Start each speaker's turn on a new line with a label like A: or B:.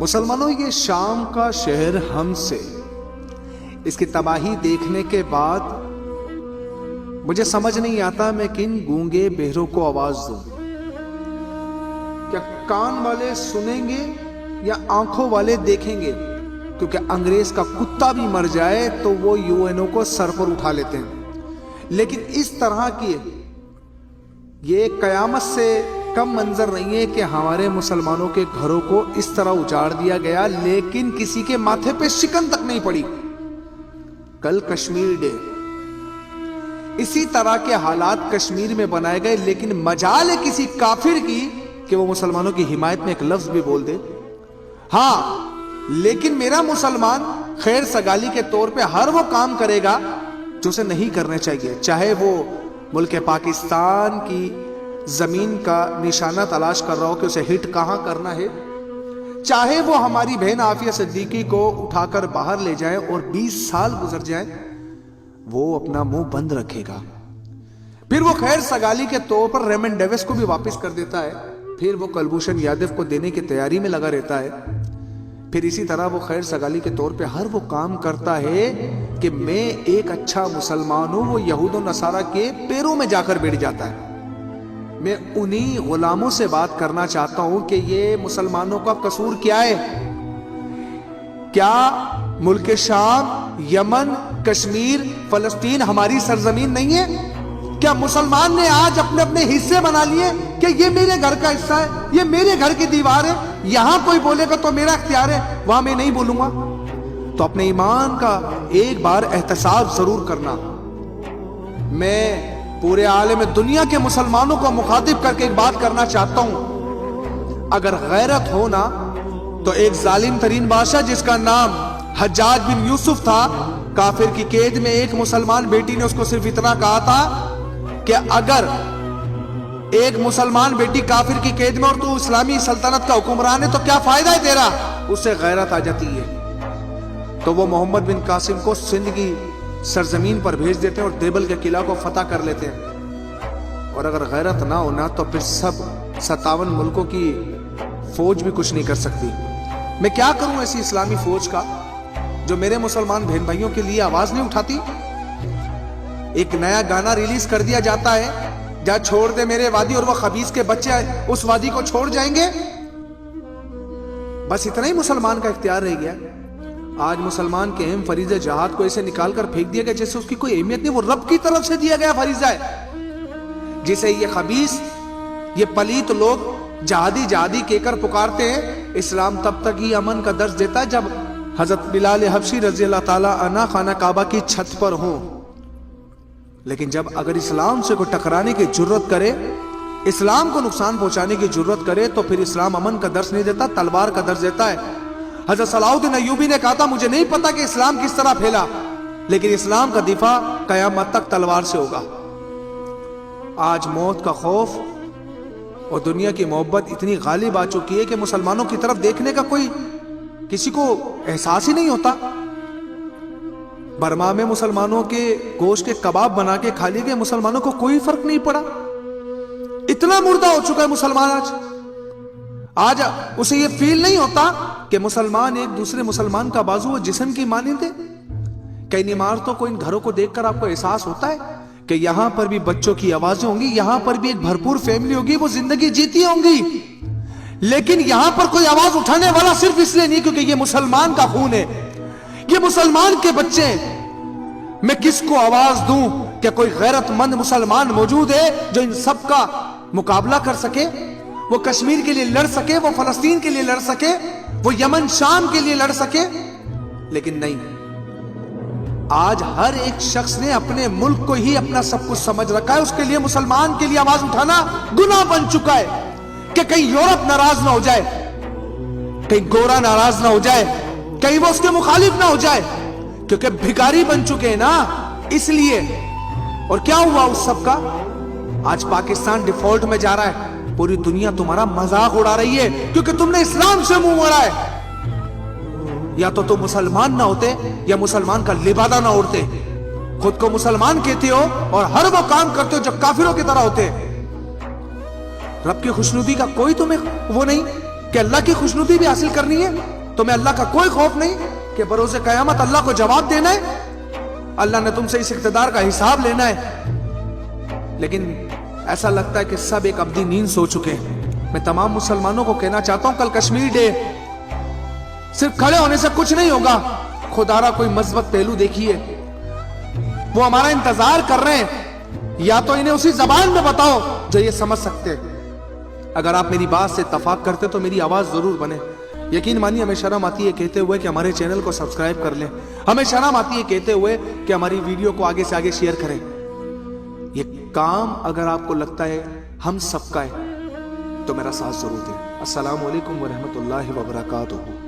A: مسلمانوں، یہ شام کا شہر حمص سے اس کی تباہی دیکھنے کے بعد مجھے سمجھ نہیں آتا میں کن گونگے بہروں کو آواز دوں. کیا کان والے سنیں گے یا آنکھوں والے دیکھیں گے؟ کیونکہ انگریز کا کتا بھی مر جائے تو وہ یو این او کو سر پر اٹھا لیتے ہیں. لیکن اس طرح کی یہ قیامت سے کم منظر نہیں ہے کہ ہمارے مسلمانوں کے گھروں کو اس طرح اجاڑ دیا گیا لیکن کسی کے ماتھے پہ شکن تک نہیں پڑی. کل کشمیر ڈے، اسی طرح کے حالات کشمیر میں بنائے گئے، لیکن مجال ہے کسی کافر کی کہ وہ مسلمانوں کی حمایت میں ایک لفظ بھی بول دے. ہاں، لیکن میرا مسلمان خیر سگالی کے طور پہ ہر وہ کام کرے گا جو اسے نہیں کرنے چاہیے، چاہے وہ ملک پاکستان کی زمین کا نشانہ تلاش کر رہا ہو کہ اسے ہٹ کہاں کرنا ہے، چاہے وہ ہماری بہن عافیہ صدیقی کو اٹھا کر باہر لے جائیں اور 20 سال گزر جائیں، وہ اپنا منہ بند رکھے گا. پھر وہ خیر سگالی کے طور پر ریمن ڈیوس کو بھی واپس کر دیتا ہے، پھر وہ کلبھوشن یادو کو دینے کی تیاری میں لگا رہتا ہے. پھر اسی طرح وہ خیر سگالی کے طور پہ ہر وہ کام کرتا ہے کہ میں ایک اچھا مسلمان ہوں، وہ یہود و نصارہ کے پیروں میں جا کر بیٹھ جاتا ہے. میں انہی غلاموں سے بات کرنا چاہتا ہوں کہ یہ مسلمانوں کا قصور کیا ہے؟ کیا ملک شام، یمن، کشمیر، فلسطین ہماری سرزمین نہیں ہے؟ کیا مسلمان نے آج اپنے اپنے حصے بنا لیے کہ یہ میرے گھر کا حصہ ہے، یہ میرے گھر کی دیوار ہے، یہاں کوئی بولے گا تو میرا اختیار ہے، وہاں میں نہیں بولوں گا؟ تو اپنے ایمان کا ایک بار احتساب ضرور کرنا. میں پورے عالم دنیا کے مسلمانوں کو مخاطب کر کے ایک بات کرنا چاہتا ہوں، اگر غیرت ہو نا تو ایک ظالم ترین بادشاہ جس کا نام حجاج بن یوسف تھا، کافر کی قید میں ایک مسلمان بیٹی نے اس کو صرف اتنا کہا تھا کہ اگر ایک مسلمان بیٹی کافر کی قید میں اور تو اسلامی سلطنت کا حکمران ہے تو کیا فائدہ ہے تیرا؟ اس سے غیرت آ جاتی ہے. تو وہ محمد بن قاسم کو سندھ کی سرزمین پر بھیج دیتے ہیں اور دیبل کے قلعہ کو فتح کر لیتے ہیں. اور اگر غیرت نہ ہونا تو پھر سب 57 ملکوں کی فوج بھی کچھ نہیں کر سکتی. میں کیا کروں ایسی اسلامی فوج کا جو میرے مسلمان بہن بھائیوں کے لیے آواز نہیں اٹھاتی؟ ایک نیا گانا ریلیز کر دیا جاتا ہے، جا چھوڑ دے میرے وادی، اور وہ خبیث کے بچے اس وادی کو چھوڑ جائیں گے. بس اتنا ہی مسلمان کا اختیار رہ گیا. آج مسلمان کے اہم فریضہ جہاد کو ایسے نکال کر پھینک دیا گیا جیسے اس کی کوئی اہمیت نہیں. وہ رب کی طرف سے دیا گیا فریضہ ہے، جسے یہ خبیث، یہ پلیت لوگ جہادی جہادی کہہ کر پکارتے ہیں. اسلام تب تک ہی امن کا درس دیتا ہے جب حضرت بلال حبشی رضی اللہ تعالی عنہ خانہ کعبہ کی چھت پر ہوں. لیکن جب اگر اسلام سے کوئی ٹکرانے کی جرت کرے، اسلام کو نقصان پہنچانے کی جرت کرے، تو پھر اسلام امن کا درس نہیں دیتا، تلوار کا درس دیتا ہے. حضرت صلاح الدین ایوبی نے کہا تھا مجھے نہیں پتا کہ اسلام کس طرح پھیلا، لیکن اسلام کا دفاع قیامت تک تلوار سے ہوگا. آج موت کا خوف اور دنیا کی محبت اتنی غالب آ چکی ہے کہ مسلمانوں کی طرف دیکھنے کا کوئی کسی کو احساس ہی نہیں ہوتا. برما میں مسلمانوں کے گوشت کے کباب بنا کے کھا لیے گئے، مسلمانوں کو کوئی فرق نہیں پڑا. اتنا مردہ ہو چکا ہے مسلمان آج اسے یہ فیل نہیں ہوتا کہ مسلمان ایک دوسرے مسلمان کا بازو و جسم کی مانند ہے. کئی عمارتوں کو، ان گھروں کو دیکھ کر آپ کو احساس ہوتا ہے کہ یہاں پر بھی بچوں کی آوازیں ہوں گی، یہاں پر بھی ایک بھرپور فیملی ہوگی، وہ زندگی جیتی ہوں گی. لیکن یہاں پر کوئی آواز اٹھانے والا صرف اس لیے نہیں کیونکہ یہ مسلمان کا خون ہے، یہ مسلمان کے بچے. میں کس کو آواز دوں کہ کوئی غیرت مند مسلمان موجود ہے جو ان سب کا مقابلہ کر سکے؟ وہ کشمیر کے لیے لڑ سکے، وہ فلسطین کے لیے لڑ سکے، وہ یمن شام کے لیے لڑ سکے. لیکن نہیں، آج ہر ایک شخص نے اپنے ملک کو ہی اپنا سب کچھ سمجھ رکھا ہے. اس کے لیے مسلمان کے لیے آواز اٹھانا گناہ بن چکا ہے کہ کہیں یورپ ناراض نہ ہو جائے، کہیں گورا ناراض نہ ہو جائے، کہیں وہ اس کے مخالف نہ ہو جائے، کیونکہ بھکاری بن چکے ہیں نا اس لیے. اور کیا ہوا اس سب کا؟ آج پاکستان ڈیفالٹ میں جا رہا ہے، پوری دنیا تمہارا مذاق اڑا رہی ہے کیونکہ تم نے اسلام سے منہ موڑا ہے. یا تو تم مسلمان نہ ہوتے یا مسلمان کا لبادہ نہ اوڑھتے. خود کو مسلمان کہتے ہو اور ہر وہ کام کرتے ہو جو کافروں کی طرح ہوتے. رب کی خوشنودی کا کوئی تمہیں وہ نہیں کہ اللہ کی خوشنودی بھی حاصل کرنی ہے، تمہیں اللہ کا کوئی خوف نہیں کہ بروز قیامت اللہ کو جواب دینا ہے، اللہ نے تم سے اس اقتدار کا حساب لینا ہے۔ لیکن ایسا لگتا ہے کہ سب ایک ابدی نیند سو چکے ہیں۔ میں تمام مسلمانوں کو کہنا چاہتا ہوں، کل کشمیر ڈے صرف کھڑے ہونے سے کچھ نہیں ہوگا، خدارا کوئی مثبت پہلو دیکھیے، وہ ہمارا انتظار کر رہے ہیں، یا تو انہیں اسی زبان میں بتاؤ جو یہ سمجھ سکتے۔ اگر آپ میری بات سے اتفاق کرتے تو میری آواز ضرور بنے۔ یقین مانیے ہمیں شرم آتی ہے کہتے ہوئے کہ ہمارے چینل کو سبسکرائب کر لیں، ہمیں شرم آتی ہے کہتے ہوئے کہ ہماری ویڈیو کو آگے سے آگے شیئر کریں۔ یہ کام اگر آپ کو لگتا ہے ہم سب کا ہے تو میرا ساتھ ضرور دیں۔ السلام علیکم ورحمۃ اللہ وبرکاتہ۔